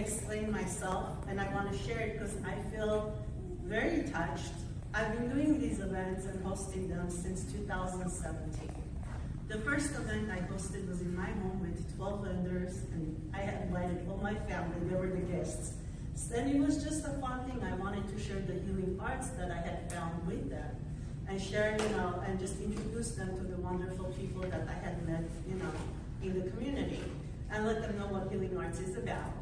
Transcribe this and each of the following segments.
explain myself, and I want to share it because I feel very touched. I've been doing these events and hosting them since 2017. The first event I hosted was in my home with 12 vendors, and I had invited all my family. They were the guests. And it was just a fun thing. I wanted to share the healing arts that I had found with them, and share, and just introduce them to the wonderful people that I had met, in the community, and let them know what healing arts is about.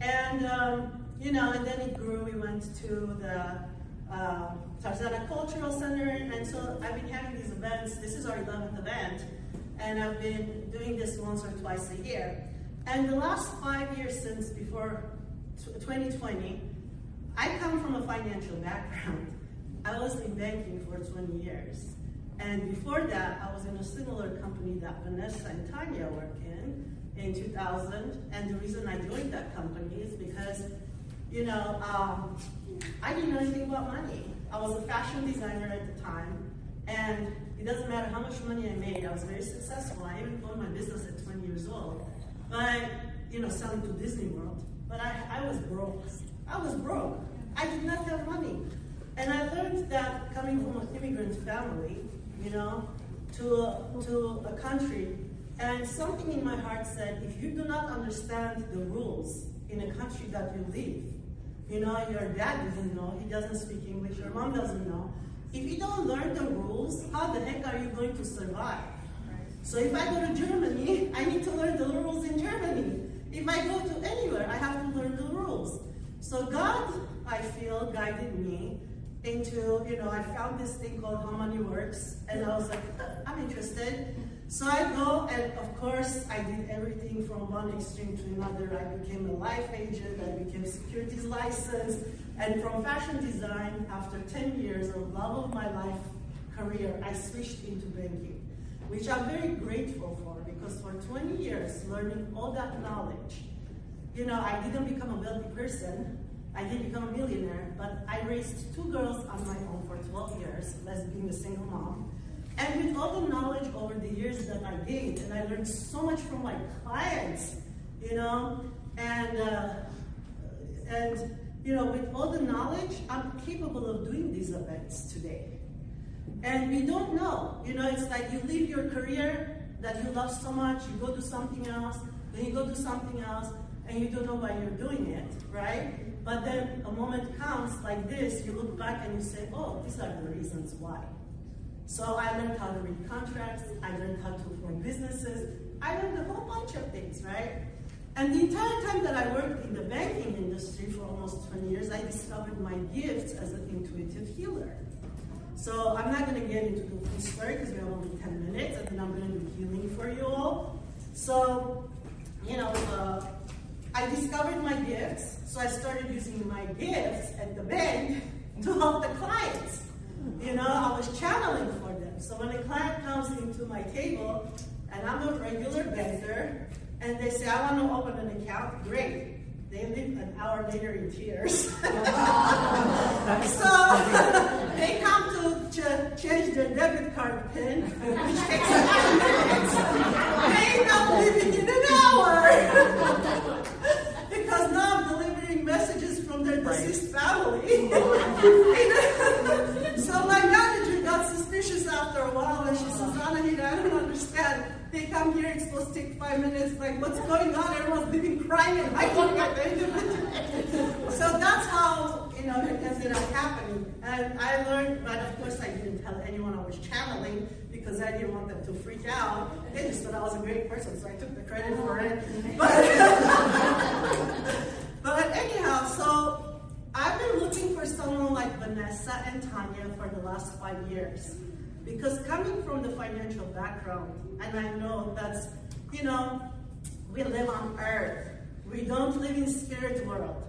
And, and then it grew. We went to the Tarzana Cultural Center, and so I've been having these events. This is our 11th event, and I've been doing this once or twice a year. And the last 5 years since before 2020, I come from a financial background. I was in banking for 20 years. And before that, I was in a similar company that Vanessa and Tanya work in 2000. And the reason I joined that company is because, I didn't know anything about money. I was a fashion designer at the time. And it doesn't matter how much money I made, I was very successful. I even owned my business at 20 years old. But, selling to Disney World. But I was broke. I was broke. I did not have money. And I learned that coming from an immigrant family, to a country, and something in my heart said, if you do not understand the rules in a country that you live, your dad doesn't know, he doesn't speak English, your mom doesn't know. If you don't learn the rules, how the heck are you going to survive? So if I go to Germany, I need to learn the rules in Germany. If I go to anywhere, I have to learn the rules. So God, I feel, guided me into, I found this thing called How Money Works, and I was like, I'm interested. So I go, and of course, I did everything from one extreme to another. I became a life agent, I became securities licensed, and from fashion design, after 10 years of love of my life career, I switched into banking, which I'm very grateful for, because for 20 years, learning all that knowledge, I didn't become a wealthy person, I didn't become a millionaire, but I raised 2 girls on my own for 12 years, as being a single mom. And with all the knowledge over the years that I gained, and I learned so much from my clients, with all the knowledge, I'm capable of doing these events today. And we don't know, it's like you leave your career that you love so much, you go do something else, then you go do something else, and you don't know why you're doing it, right? But then a moment comes like this, you look back and you say, oh, these are the reasons why. So I learned how to read contracts, I learned how to form businesses, I learned a whole bunch of things, right? And the entire time that I worked in the banking industry for almost 20 years, I discovered my gifts as an intuitive healer. So I'm not going to get into the full story because we have only 10 minutes, and then I'm going to do healing for you all. So, I discovered my gifts, so I started using my gifts at the bank to help the clients. I was channeling for them. So when a client comes into my table, and I'm a regular banker, and they say, I want to open an account, great. They leave an hour later in tears. So they come to change their debit card PIN, which takes 5 minutes. They end up leaving in an hour. Because now I'm delivering messages from their deceased family. So my manager got suspicious after a while, and she says, Anahit, I don't understand. They come here, it's supposed to take 5 minutes, like, what's going on? Everyone's leaving crying and hiding at the end of the day. So that's how, it ended up happening. And I learned, but of course I didn't tell anyone I was channeling, because I didn't want them to freak out. They just thought I was a great person, so I took the credit for it. But anyhow, so I've been looking for someone like Vanessa and Tanya for the last 5 years. Because coming from the financial background, and I know that's, we live on earth. We don't live in spirit world.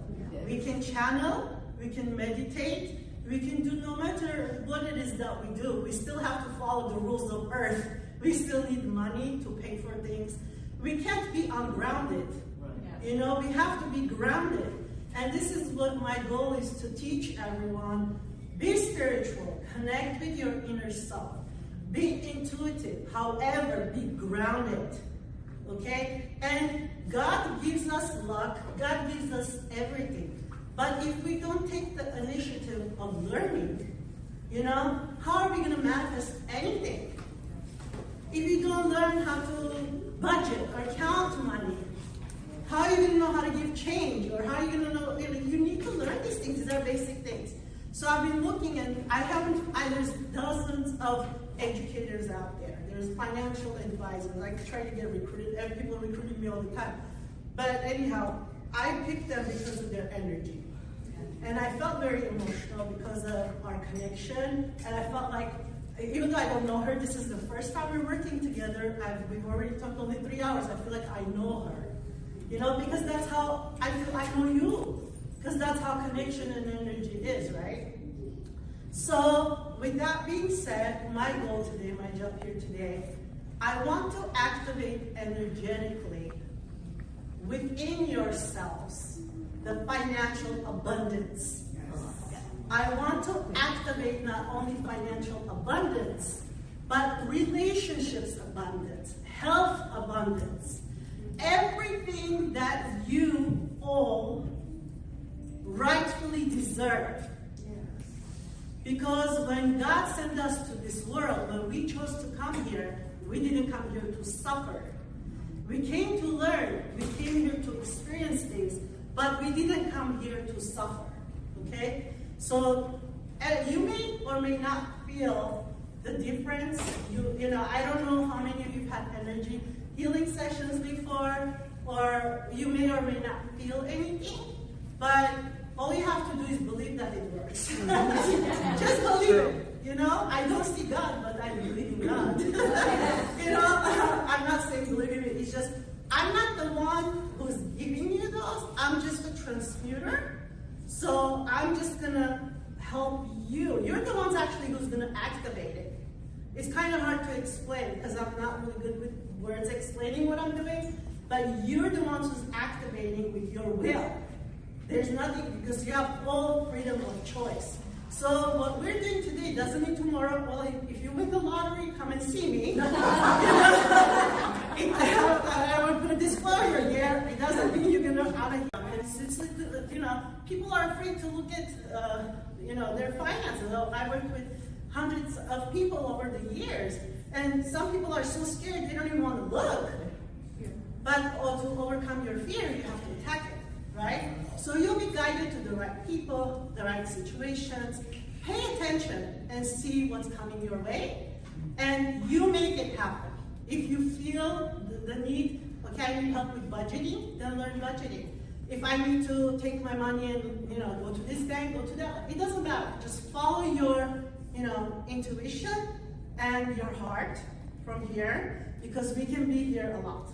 We can channel, we can meditate, we can do no matter what it is that we do. We still have to follow the rules of earth. We still need money to pay for things. We can't be ungrounded. We have to be grounded. And this is what my goal is, to teach everyone. Be spiritual, connect with your inner self. Be intuitive, however, be grounded, okay? And God gives us luck, God gives us everything. But if we don't take the initiative of learning, how are we going to manifest anything? If you don't learn how to budget or count money, how are you going to know how to give change? Or how are you going to know? You need to learn these things. These are basic things. So I've been looking, and there's dozens of educators out there. There's financial advisors. I try to get recruited. People are recruiting me all the time. But anyhow, I picked them because of their energy. And I felt very emotional because of our connection. And I felt like, even though I don't know her, this is the first time we're working together. We've already talked only 3 hours. I feel like I know her. Because that's how I feel I know you. Because that's how connection and energy is, right? So, with that being said, my goal today, my job here today, I want to activate energetically within yourselves the financial abundance. I want to activate not only financial abundance, but relationships abundance, health abundance, everything that you all rightfully deserve. Because when God sent us to this world, when we chose to come here, we didn't come here to suffer. We came to learn, we came here to experience things, but we didn't come here to suffer, okay? So you may or may not feel the difference. I don't know how many of you have had energy healing sessions before, or you may or may not feel anything, but all you have to do is believe that it works. Just believe it. I don't see God, but I believe in God. I'm not saying believe in it. It's just, I'm not the one who's giving you those. I'm just a transmuter. So I'm just going to help you. You're the ones actually who's going to activate it. It's kind of hard to explain because I'm not really good with words explaining what I'm doing. But you're the ones who's activating with your will. There's nothing, because you have full freedom of choice. So what we're doing today doesn't mean tomorrow, well, if you win the lottery, come and see me. I will put a disclosure here. It doesn't mean you're going to people are afraid to look at, their finances. I worked with hundreds of people over the years, and some people are so scared they don't even want to look. But to overcome your fear, you have to attack it. Right? So you'll be guided to the right people, the right situations. Pay attention and see what's coming your way, and you make it happen. If you feel the need, okay, I need help with budgeting, then learn budgeting. If I need to take my money and go to this bank, go to that, it doesn't matter. Just follow your intuition and your heart from here, because we can be here a lot.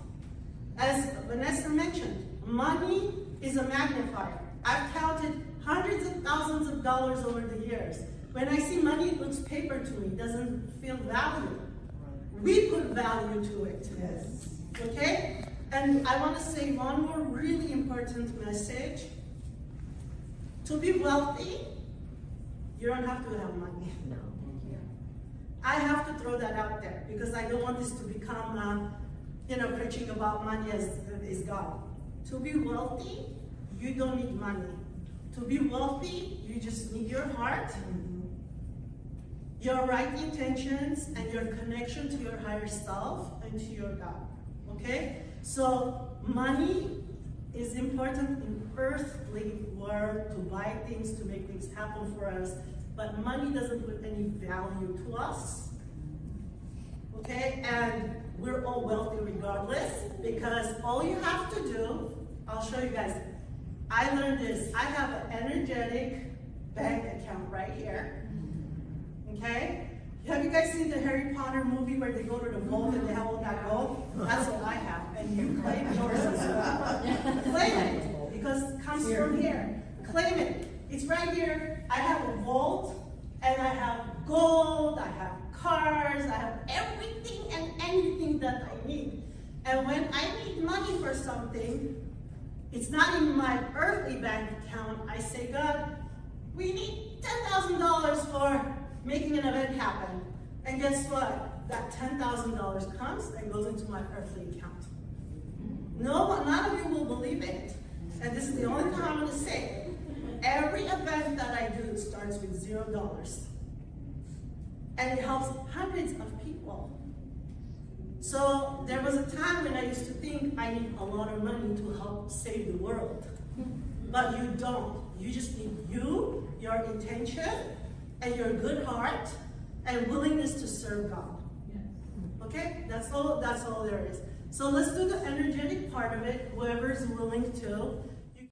As Vanessa mentioned, money is a magnifier. I've counted hundreds of thousands of dollars over the years. When I see money, it looks paper to me. It doesn't feel value. We put value to it. Yes. Okay? And I want to say one more really important message. To be wealthy, you don't have to have money. No. I have to throw that out there because I don't want this to become, preaching about money as God. To be wealthy, you don't need money. To be wealthy, you just need your heart, your right intentions, and your connection to your higher self and to your God. Okay? So money is important in earthly world to buy things, to make things happen for us, but money doesn't put any value to us. Okay? And we're all wealthy regardless, because all you have to do, I'll show you guys. I learned this. I have an energetic bank account right here. Okay? Have you guys seen the Harry Potter movie where they go to the vault and they have all that gold? That's what I have. And you claim yours as well. Claim it, because it comes from here. Claim it. It's right here. I have a vault, and I have gold, I have cars, I have everything and anything that I need. And when I need money for something, it's not in my earthly bank account. I say, God, we need $10,000 for making an event happen. And guess what? That $10,000 comes and goes into my earthly account. No, none of you will believe it. And this is the only time I'm going to say it. Every event that I do starts with $0. And it helps hundreds of people. So there was a time when I used to think I need a lot of money to help save the world. But you don't. You just need you, your intention, and your good heart, and willingness to serve God. Okay? That's all there is. So let's do the energetic part of it, whoever's willing to.